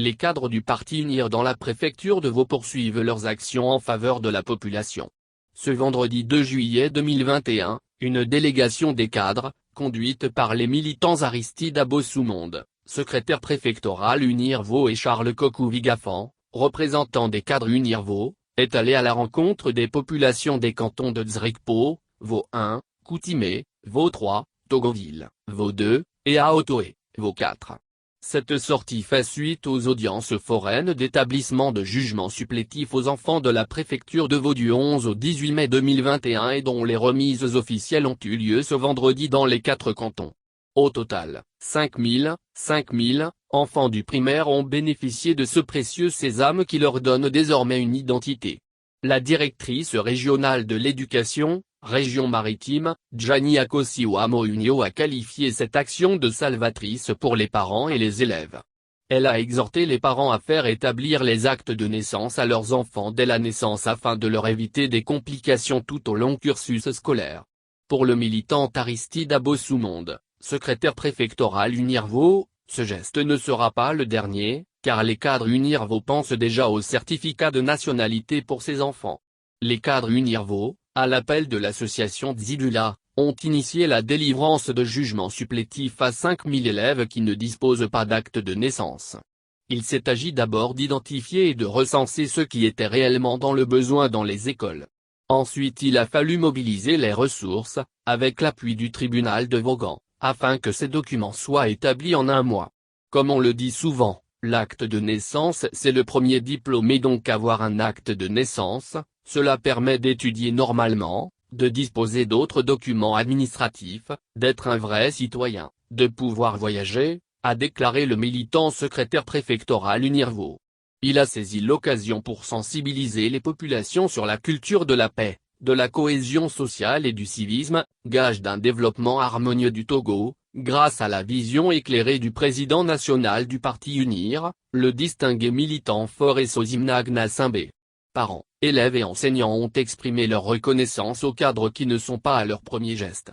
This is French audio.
Les cadres du parti UNIR dans la préfecture de Vaud poursuivent leurs actions en faveur de la population. Ce vendredi 2 juillet 2021, une délégation des cadres, conduite par les militants Aristide Abosoumonde, secrétaire préfectoral UNIR Vaud et Charles Cocou-Vigafan, représentant des cadres UNIR Vaud, est allée à la rencontre des populations des cantons de Dzrikpo, Vaud 1, Coutimé, Vaud 3, Togoville, Vaud 2, et Aotoé, Vaud 4. Cette sortie fait suite aux audiences foraines d'établissement de jugement supplétif aux enfants de la préfecture de Vaud du 11 au 18 mai 2021 et dont les remises officielles ont eu lieu ce vendredi dans les 4 cantons. Au total, 5000 enfants du primaire ont bénéficié de ce précieux sésame qui leur donne désormais une identité. La directrice régionale de l'éducation, région maritime, Gianni Akosiwamo-Unio a qualifié cette action de salvatrice pour les parents et les élèves. Elle a exhorté les parents à faire établir les actes de naissance à leurs enfants dès la naissance afin de leur éviter des complications tout au long cursus scolaire. Pour le militant Aristide Abosoumonde, secrétaire préfectoral UNIR Vaud, ce geste ne sera pas le dernier, car les cadres UNIR Vaud pensent déjà au certificat de nationalité pour ces enfants. Les cadres UNIR Vaud, à l'appel de l'association Dzidula, ont initié la délivrance de jugements supplétifs à 5000 élèves qui ne disposent pas d'acte de naissance. Il s'est agi d'abord d'identifier et de recenser ceux qui étaient réellement dans le besoin dans les écoles. Ensuite il a fallu mobiliser les ressources, avec l'appui du tribunal de Vaughan, afin que ces documents soient établis en un mois. Comme on le dit souvent, l'acte de naissance c'est le premier diplôme et donc avoir un acte de naissance, cela permet d'étudier normalement, de disposer d'autres documents administratifs, d'être un vrai citoyen, de pouvoir voyager, a déclaré le militant secrétaire préfectoral UNIR Vaud. Il a saisi l'occasion pour sensibiliser les populations sur la culture de la paix, de la cohésion sociale et du civisme, gage d'un développement harmonieux du Togo, grâce à la vision éclairée du président national du parti UNIR, le distingué militant Faure Sosimnag Nassimbe. Parents, élèves et enseignants ont exprimé leur reconnaissance aux cadres qui ne sont pas à leur premier geste.